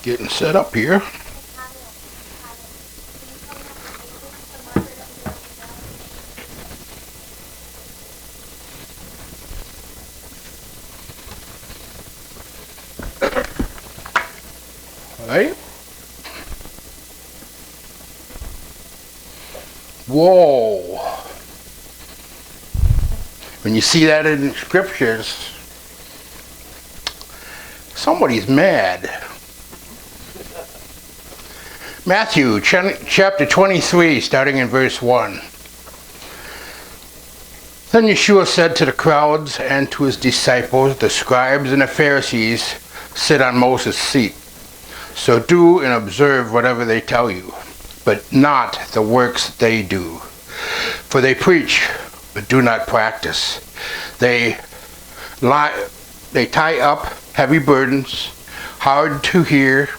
Getting set up here. Alright. Whoa. When you see that in the scriptures, somebody's mad. Matthew chapter 23, starting in verse 1. Then Yeshua said to the crowds and to his disciples, the scribes and the Pharisees sit on Moses' seat. So do and observe whatever they tell you, but not the works they do. For they preach, but do not practice. They tie up heavy burdens, hard to hear,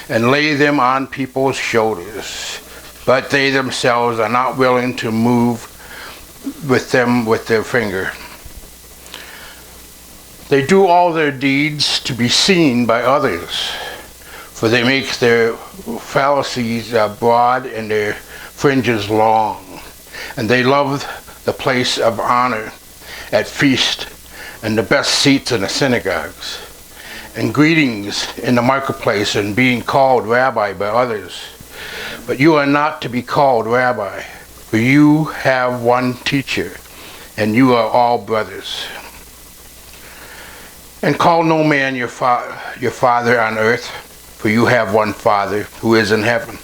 and lay them on people's shoulders, but they themselves are not willing to move with them with their finger. They do all their deeds to be seen by others, for they make their fallacies broad and their fringes long, and they love the place of honor at feast and the best seats in the synagogues, and greetings in the marketplace, and being called rabbi by others. But you are not to be called rabbi, for you have one teacher, and you are all brothers. And call no man your father on earth, for you have one Father who is in heaven.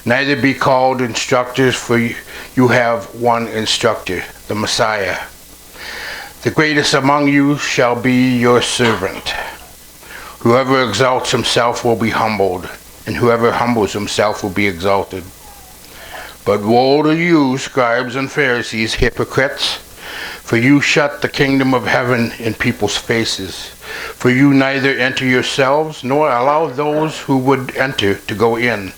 Neither be called instructors, for you have one instructor, the Messiah. The greatest among you shall be your servant. Whoever exalts himself will be humbled, and whoever humbles himself will be exalted. But woe to you, scribes and Pharisees, hypocrites, for you shut the kingdom of heaven in people's faces. For you neither enter yourselves, nor allow those who would enter to go in.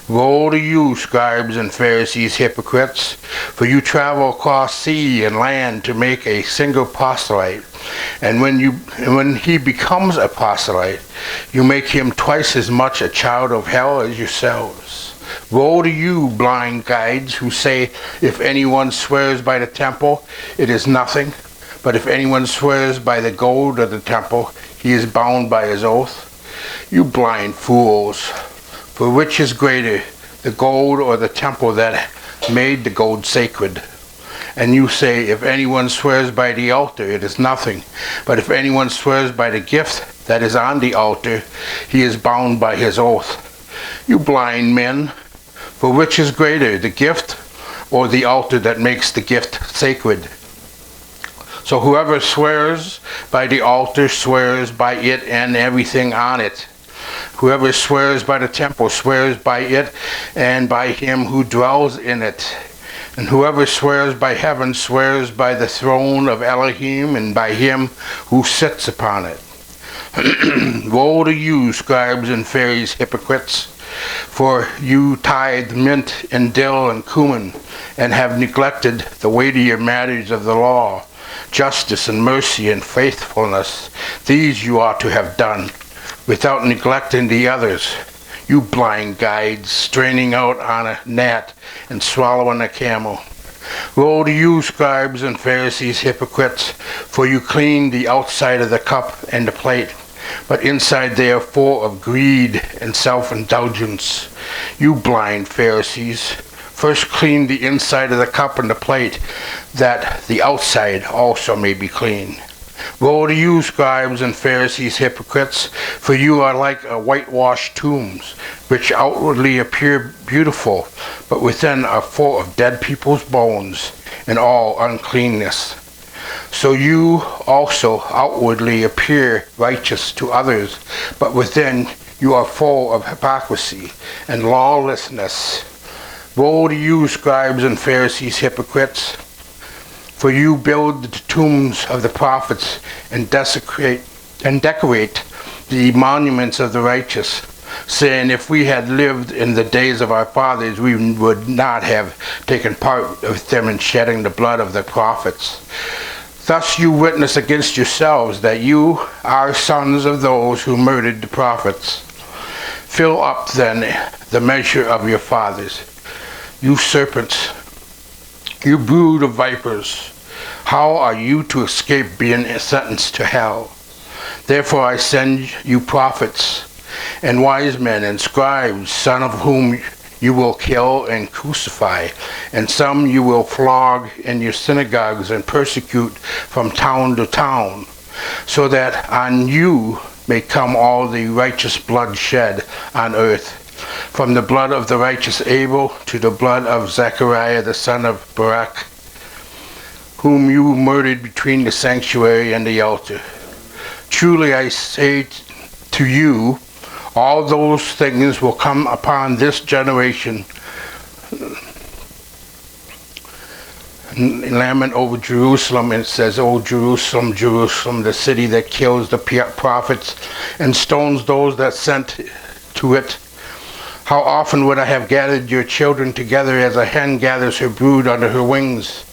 Woe to you, scribes and Pharisees, hypocrites, for you travel across sea and land to make a single proselyte. And when he becomes a proselyte, you make him twice as much a child of hell as yourselves. Woe to you, blind guides, who say, if anyone swears by the temple, it is nothing. But if anyone swears by the gold of the temple, he is bound by his oath. You blind fools! For which is greater, the gold or the temple that made the gold sacred? And you say, if anyone swears by the altar, it is nothing. But if anyone swears by the gift that is on the altar, he is bound by his oath. You blind men! For which is greater, the gift or the altar that makes the gift sacred? So whoever swears by the altar swears by it and everything on it. Whoever swears by the temple swears by it and by him who dwells in it. And whoever swears by heaven swears by the throne of Elohim and by him who sits upon it. Woe to you, scribes and Pharisees, hypocrites! For you tithe mint and dill and cumin, and have neglected the weightier matters of the law, justice and mercy and faithfulness. These you ought to have done, without neglecting the others. You blind guides, straining out on a gnat and swallowing a camel. Woe to you, scribes and Pharisees, hypocrites, for you clean the outside of the cup and the plate, but inside they are full of greed and self-indulgence. You blind Pharisees, first clean the inside of the cup and the plate, that the outside also may be clean. Woe to you, scribes and Pharisees, hypocrites, for you are like whitewashed tombs, which outwardly appear beautiful, but within are full of dead people's bones and all uncleanness. So you also outwardly appear righteous to others, but within you are full of hypocrisy and lawlessness. Woe to you, scribes and Pharisees, hypocrites! For you build the tombs of the prophets and decorate the monuments of the righteous, saying, if we had lived in the days of our fathers, we would not have taken part with them in shedding the blood of the prophets. Thus you witness against yourselves that you are sons of those who murdered the prophets. Fill up then the measure of your fathers. You serpents, you brood of vipers, how are you to escape being sentenced to hell? Therefore I send you prophets and wise men and scribes, some of whom you will kill and crucify, and some you will flog in your synagogues and persecute from town to town, so that on you may come all the righteous blood shed on earth, from the blood of the righteous Abel to the blood of Zechariah the son of Barak, whom you murdered between the sanctuary and the altar. Truly I say to you, all those things will come upon this generation. Lament over Jerusalem, and it says, O Jerusalem, Jerusalem, the city that kills the prophets and stones those that sent to it. How often would I have gathered your children together as a hen gathers her brood under her wings,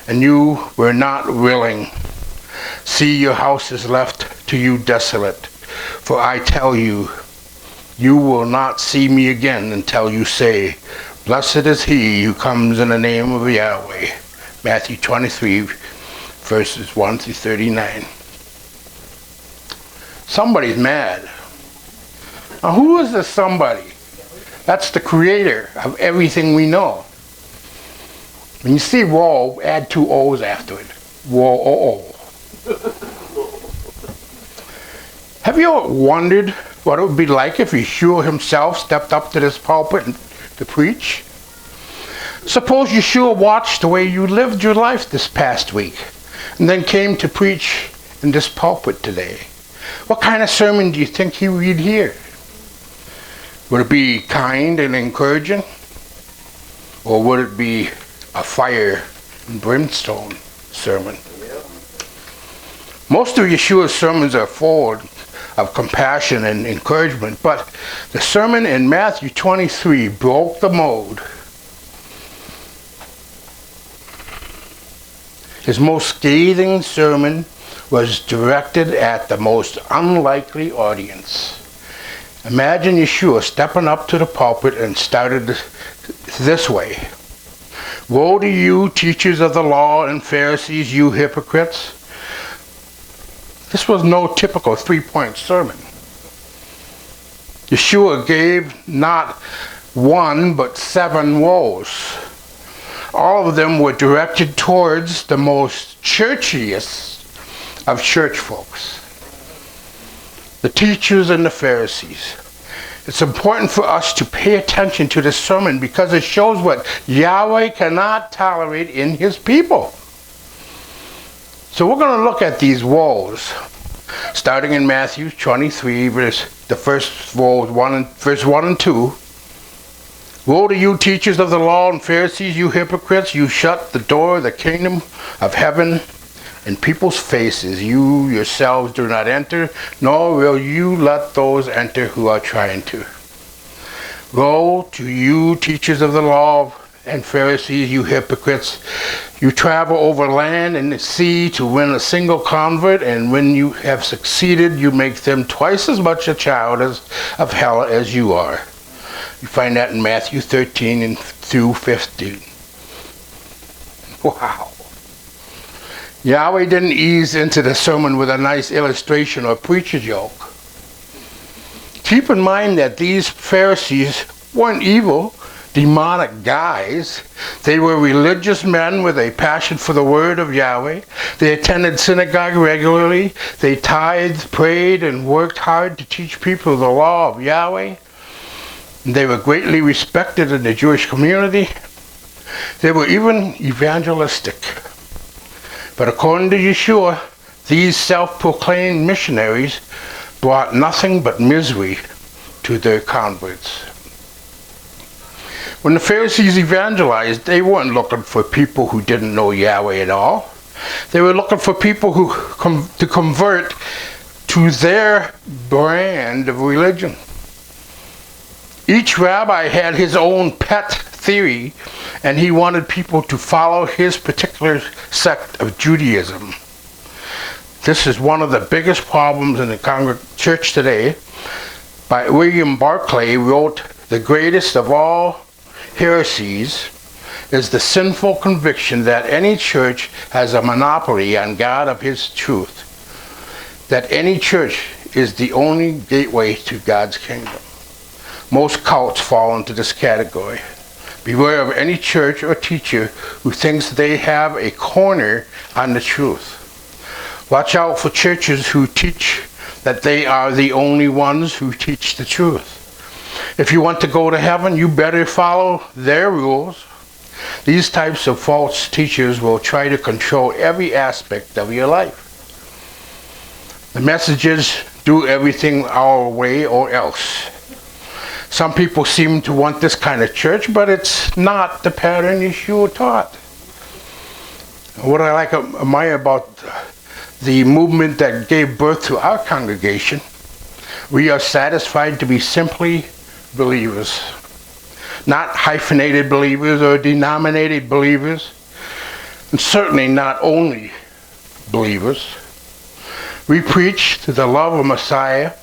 and you were not willing. See, your house is left to you desolate. For I tell you, you will not see me again until you say, Blessed is he who comes in the name of Yahweh. Matthew 23, verses 1 through 39. Somebody's mad. Now who is this somebody? That's the creator of everything we know. When you see woe, add 2 O's after it. Woe O O. Have you ever wondered what it would be like if Yeshua himself stepped up to this pulpit to preach? Suppose Yeshua watched the way you lived your life this past week and then came to preach in this pulpit today. What kind of sermon do you think he would hear? Would it be kind and encouraging? Or would it be a fire and brimstone sermon? Most of Yeshua's sermons are full of compassion and encouragement, but the sermon in Matthew 23 broke the mold. His most scathing sermon was directed at the most unlikely audience. Imagine Yeshua stepping up to the pulpit and started this way. Woe to you, teachers of the law and Pharisees, you hypocrites! This was no typical 3-point sermon. Yeshua gave not 1 but 7 woes. All of them were directed towards the most churchiest of church folks, the teachers and the Pharisees. It's important for us to pay attention to this sermon because it shows what Yahweh cannot tolerate in his people. So we're going to look at these woes, starting in Matthew 23, the first woe, verse 1 and 2. Woe to you, teachers of the law and Pharisees, you hypocrites! You shut the door of the kingdom of heaven in people's faces. You yourselves do not enter, nor will you let those enter who are trying to. Woe to you, teachers of the law and Pharisees, you hypocrites! You travel over land and the sea to win a single convert, and when you have succeeded, you make them twice as much a child of hell as you are. You find that in Matthew 13 and through 15. Wow. Yahweh didn't ease into the sermon with a nice illustration or preacher's joke. Keep in mind that these Pharisees weren't evil, demonic guys. They were religious men with a passion for the word of Yahweh. They attended synagogue regularly. They tithed, prayed, and worked hard to teach people the law of Yahweh. They were greatly respected in the Jewish community. They were even evangelistic. But according to Yeshua, these self-proclaimed missionaries brought nothing but misery to their converts. When the Pharisees evangelized, they weren't looking for people who didn't know Yahweh at all. They were looking for people to convert to their brand of religion. Each rabbi had his own pet theory, and he wanted people to follow his particular sect of Judaism. This is one of the biggest problems in the church today. By William Barclay wrote, "The greatest of all heresies is the sinful conviction that any church has a monopoly on God of His truth, that any church is the only gateway to God's kingdom." Most cults fall into this category. Beware of any church or teacher who thinks they have a corner on the truth. Watch out for churches who teach that they are the only ones who teach the truth. If you want to go to heaven, you better follow their rules. These types of false teachers will try to control every aspect of your life. The message is, do everything our way or else. Some people seem to want this kind of church, but it's not the pattern Yeshua taught. What I admire about the movement that gave birth to our congregation, we are satisfied to be simply believers. Not hyphenated believers or denominated believers, and certainly not only believers. We preach to the love of Messiah.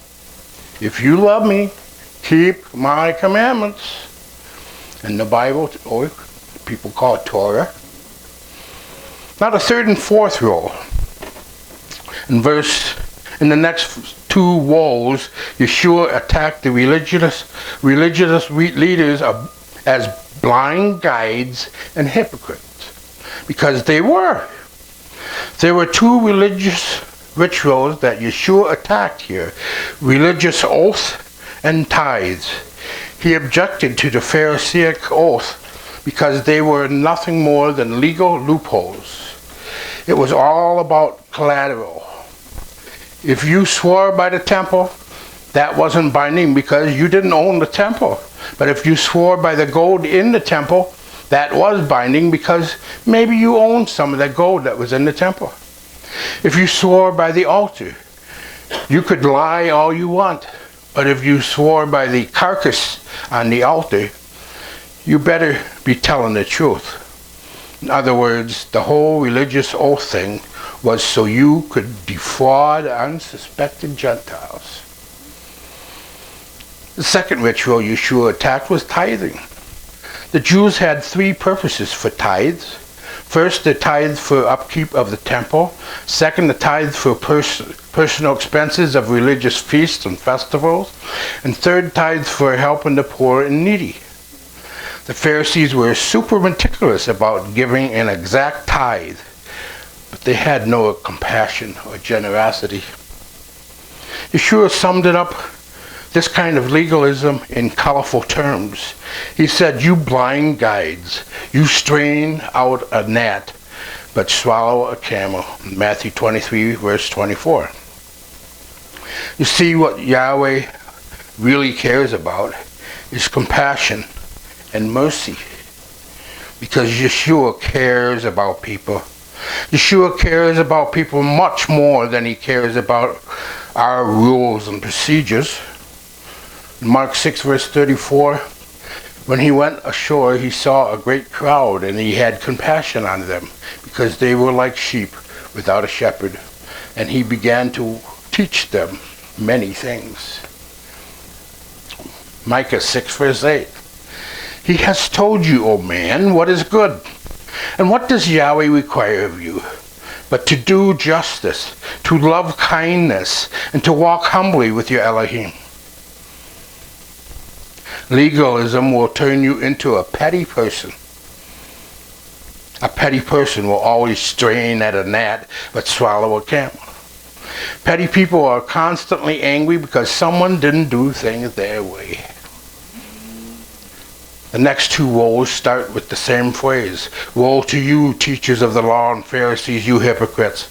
If you love me, keep my commandments. In the Bible, or people call it Torah. Now the third and fourth rule. In the next two woes, Yeshua attacked the religious leaders as blind guides and hypocrites, because they were. There were two religious rituals that Yeshua attacked here: religious oath and tithes. He objected to the Pharisaic oath because they were nothing more than legal loopholes. It was all about collateral. If you swore by the temple, that wasn't binding because you didn't own the temple. But if you swore by the gold in the temple, that was binding because maybe you owned some of that gold that was in the temple. If you swore by the altar, you could lie all you want. But if you swore by the carcass on the altar, you better be telling the truth. In other words, the whole religious oath thing was so you could defraud unsuspecting Gentiles. The second ritual Yeshua attacked was tithing. The Jews had three purposes for tithes. First, the tithe for upkeep of the temple. Second, the tithe for personal expenses of religious feasts and festivals. And third, tithe for helping the poor and needy. The Pharisees were super meticulous about giving an exact tithe, but they had no compassion or generosity. Yeshua summed it up, this kind of legalism, in colorful terms. He said, "You blind guides, you strain out a gnat, but swallow a camel." Matthew 23, verse 24. You see, what Yahweh really cares about is compassion and mercy, because Yeshua cares about people. Yeshua cares about people much more than he cares about our rules and procedures. In Mark 6, verse 34, when he went ashore, he saw a great crowd, and he had compassion on them, because they were like sheep without a shepherd, and he began to teach them many things. Micah 6, verse 8. He has told you, O man, what is good. And what does Yahweh require of you? But to do justice, to love kindness, and to walk humbly with your Elohim. Legalism will turn you into a petty person. A petty person will always strain at a gnat, but swallow a camel. Petty people are constantly angry because someone didn't do things their way. The next two woes start with the same phrase. Woe to you, teachers of the law and Pharisees, you hypocrites.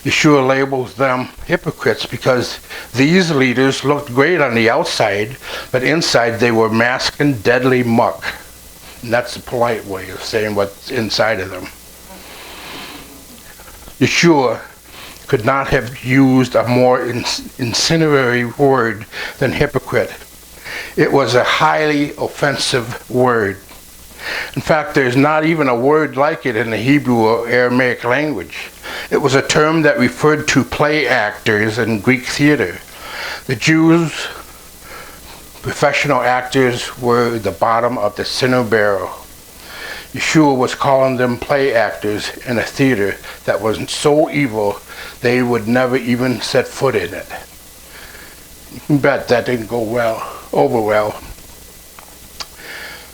Yeshua labels them hypocrites because these leaders looked great on the outside, but inside they were masking deadly muck. And that's the polite way of saying what's inside of them. Yeshua could not have used a more incendiary word than hypocrite. It was a highly offensive word. In fact, there's not even a word like it in the Hebrew or Aramaic language. It was a term that referred to play actors in Greek theater. The Jews, professional actors, were the bottom of the center barrel. Yeshua was calling them play actors in a theater that was so evil they would never even set foot in it. You can bet that didn't go over well.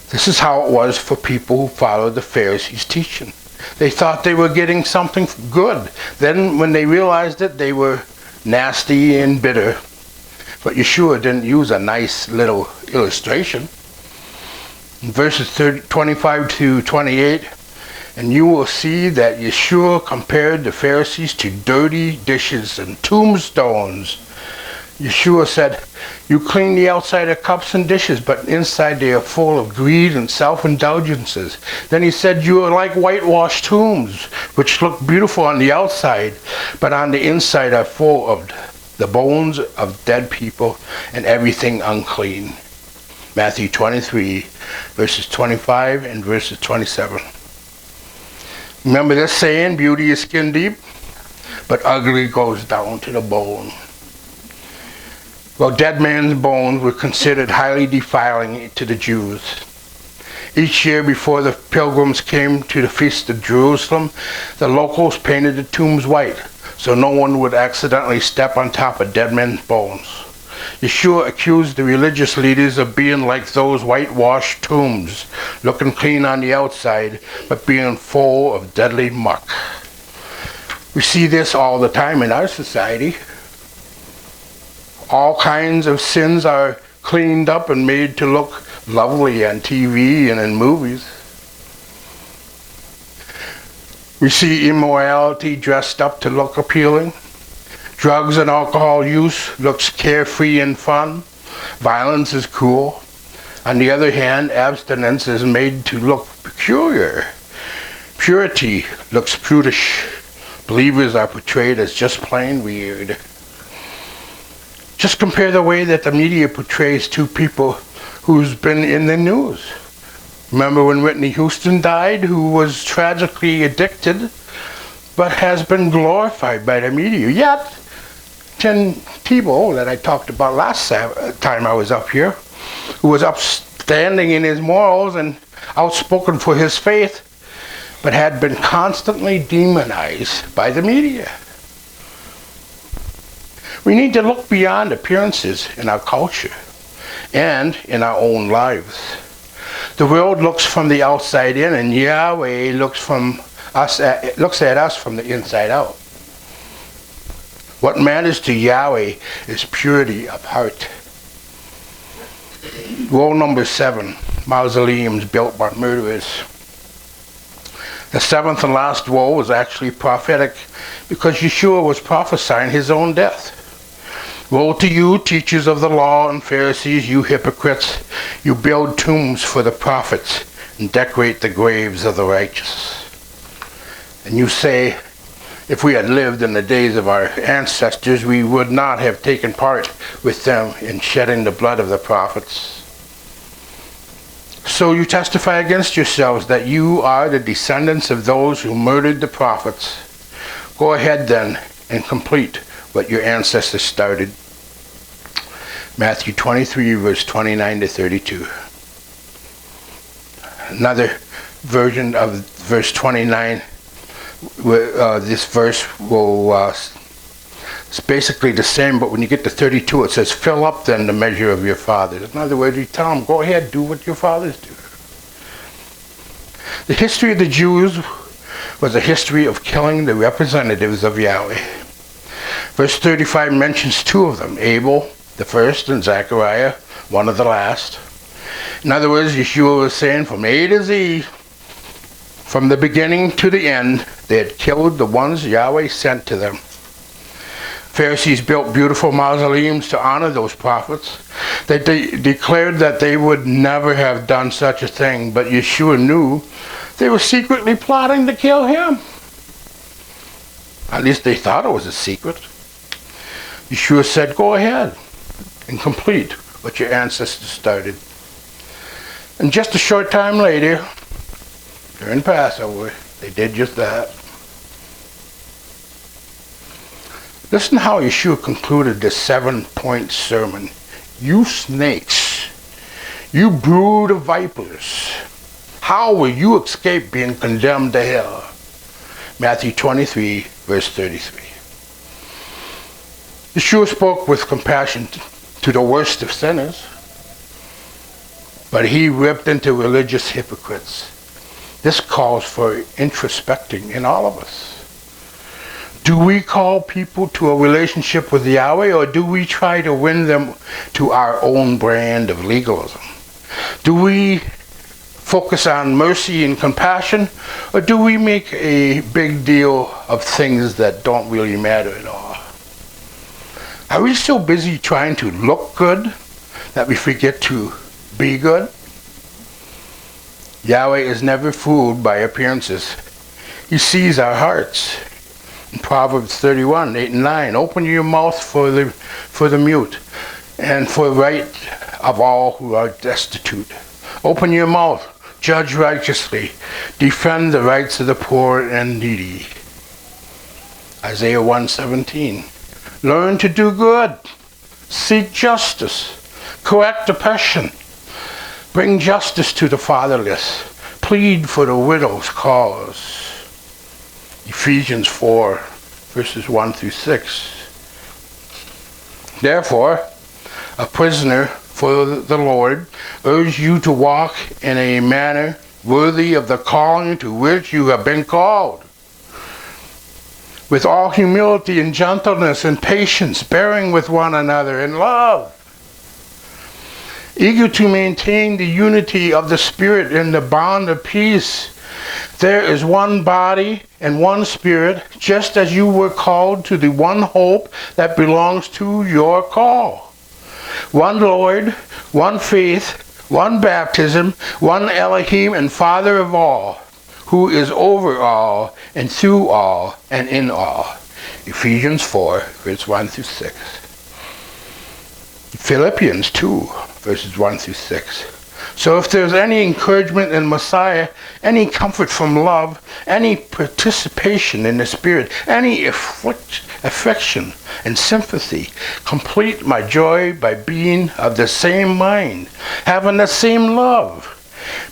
This is how it was for people who followed the Pharisees' teaching. They thought they were getting something good. Then when they realized it, they were nasty and bitter. But Yeshua didn't use a nice little illustration. In verses 25 to 28, and you will see that Yeshua compared the Pharisees to dirty dishes and tombstones. Yeshua said, you clean the outside of cups and dishes, but inside they are full of greed and self-indulgences. Then he said, you are like whitewashed tombs, which look beautiful on the outside, but on the inside are full of the bones of dead people and everything unclean. Matthew 23, verses 25 and verses 27. Remember this saying, beauty is skin deep, but ugly goes down to the bone. Well, dead man's bones were considered highly defiling to the Jews. Each year before the pilgrims came to the Feast of Jerusalem, the locals painted the tombs white, so no one would accidentally step on top of dead men's bones. Yeshua accused the religious leaders of being like those whitewashed tombs, looking clean on the outside, but being full of deadly muck. We see this all the time in our society. All kinds of sins are cleaned up and made to look lovely on TV and in movies. We see immorality dressed up to look appealing. Drugs and alcohol use looks carefree and fun. Violence is cool. On the other hand, abstinence is made to look peculiar. Purity looks prudish. Believers are portrayed as just plain weird. Just compare the way that the media portrays two people who's been in the news. Remember when Whitney Houston died, who was tragically addicted, but has been glorified by the media. Yet, Tim Tebow, that I talked about last time I was up here, who was upstanding in his morals and outspoken for his faith, but had been constantly demonized by the media. We need to look beyond appearances in our culture and in our own lives. The world looks from the outside in, and Yahweh looks at us from the inside out. What matters to Yahweh is purity of heart. Woe number 7, mausoleums built by murderers. The seventh and last woe was actually prophetic because Yeshua was prophesying his own death. Woe to you, teachers of the law and Pharisees, you hypocrites! You build tombs for the prophets and decorate the graves of the righteous. And you say, if we had lived in the days of our ancestors, we would not have taken part with them in shedding the blood of the prophets. So you testify against yourselves that you are the descendants of those who murdered the prophets. Go ahead then and complete what your ancestors started. Matthew 23, verse 29 to 32. Another version of verse 29, this verse will, it's basically the same, but when you get to 32, it says, fill up then the measure of your fathers. In other words, you tell them, go ahead, do what your fathers do. The history of the Jews was a history of killing the representatives of Yahweh. Verse 35 mentions two of them, Abel, the first, and Zechariah, one of the last. In other words, Yeshua was saying from A to Z, from the beginning to the end, they had killed the ones Yahweh sent to them. Pharisees built beautiful mausoleums to honor those prophets. They declared that they would never have done such a thing, but Yeshua knew they were secretly plotting to kill him. At least they thought it was a secret. Yeshua said, go ahead and complete what your ancestors started. And just a short time later, during Passover, they did just that. Listen how Yeshua concluded this 7-point sermon. You snakes, you brood of vipers, how will you escape being condemned to hell? Matthew 23, verse 33. Yeshua spoke with compassion to the worst of sinners, but he ripped into religious hypocrites. This calls for introspecting in all of us. Do we call people to a relationship with Yahweh, or do we try to win them to our own brand of legalism? Do we focus on mercy and compassion, or do we make a big deal of things that don't really matter at all? Are we so busy trying to look good that we forget to be good? Yahweh is never fooled by appearances. He sees our hearts. In Proverbs 31, 8 and 9, open your mouth for the mute, and for the right of all who are destitute. Open your mouth, judge righteously, defend the rights of the poor and needy. Isaiah 1:17, learn to do good, seek justice, correct oppression, bring justice to the fatherless, plead for the widow's cause. Ephesians 4, verses 1 through 6. Therefore, a prisoner for the Lord, urge you to walk in a manner worthy of the calling to which you have been called, with all humility and gentleness and patience, bearing with one another in love, eager to maintain the unity of the Spirit in the bond of peace. There is one body and one Spirit, just as you were called to the one hope that belongs to your call. One Lord, one faith, one baptism, one Elohim and Father of all, who is over all and through all and in all. Ephesians 4, verses 1 through 6. Philippians 2, verses 1 through 6. So if there's any encouragement in Messiah, any comfort from love, any participation in the Spirit, any affection and sympathy, complete my joy by being of the same mind, having the same love,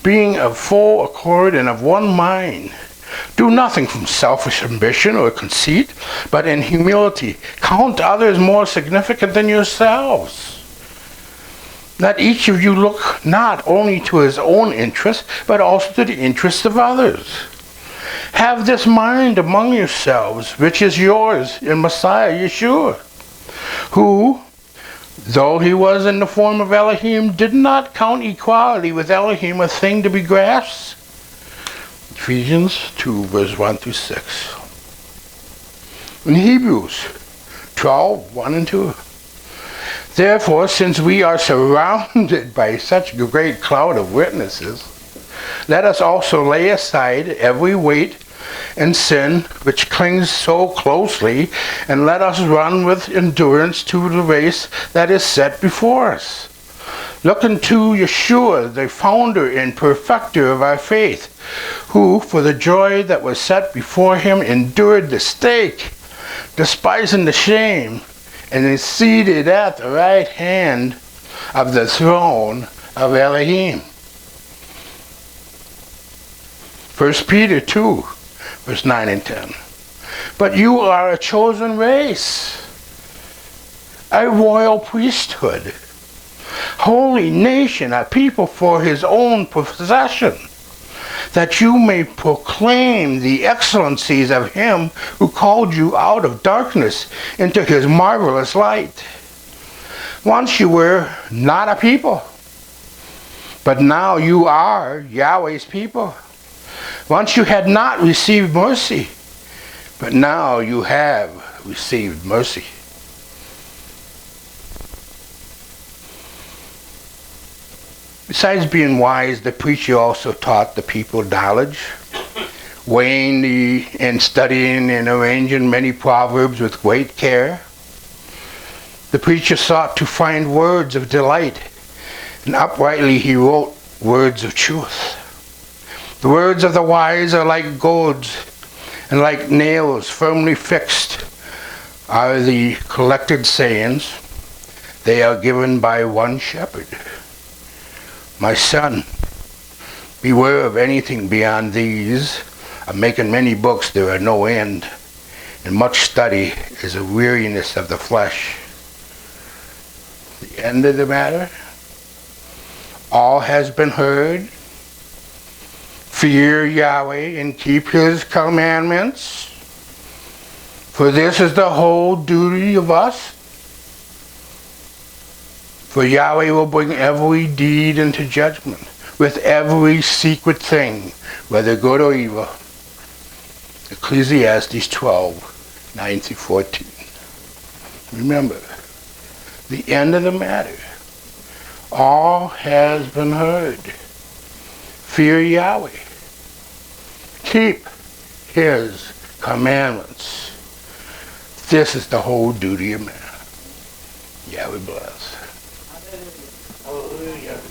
being of full accord and of one mind. Do nothing from selfish ambition or conceit, but in humility count others more significant than yourselves. Let each of you look not only to his own interests, but also to the interests of others. Have this mind among yourselves, which is yours in Messiah Yeshua, who, though he was in the form of Elohim, did not count equality with Elohim a thing to be grasped. Ephesians 2, verse 1 through 6. In Hebrews 12, 1 and 2. Therefore, since we are surrounded by such a great cloud of witnesses, let us also lay aside every weight and sin which clings so closely, and let us run with endurance to the race that is set before us. Looking to Yeshua, the founder and perfecter of our faith, who, for the joy that was set before him, endured the stake, despising the shame, and is seated at the right hand of the throne of Elohim. 1 Peter 2, verse 9 and 10. But you are a chosen race, a royal priesthood, holy nation, a people for his own possession, that you may proclaim the excellencies of him who called you out of darkness into his marvelous light. Once you were not a people, but now you are Yahweh's people. Once you had not received mercy, but now you have received mercy. Besides being wise, the preacher also taught the people knowledge, weighing and studying and arranging many proverbs with great care. The preacher sought to find words of delight, and uprightly he wrote words of truth. The words of the wise are like goads, and like nails firmly fixed, are the collected sayings. They are given by one shepherd. My son, beware of anything beyond these. I'm making many books, there are no end, and much study is a weariness of the flesh. The end of the matter, all has been heard. Fear Yahweh and keep his commandments, for this is the whole duty of us. For Yahweh will bring every deed into judgment, with every secret thing, whether good or evil. Ecclesiastes 12, 9 through 14. Remember, the end of the matter. All has been heard. Fear Yahweh. Keep his commandments. This is the whole duty of man. Yahweh bless. Hallelujah.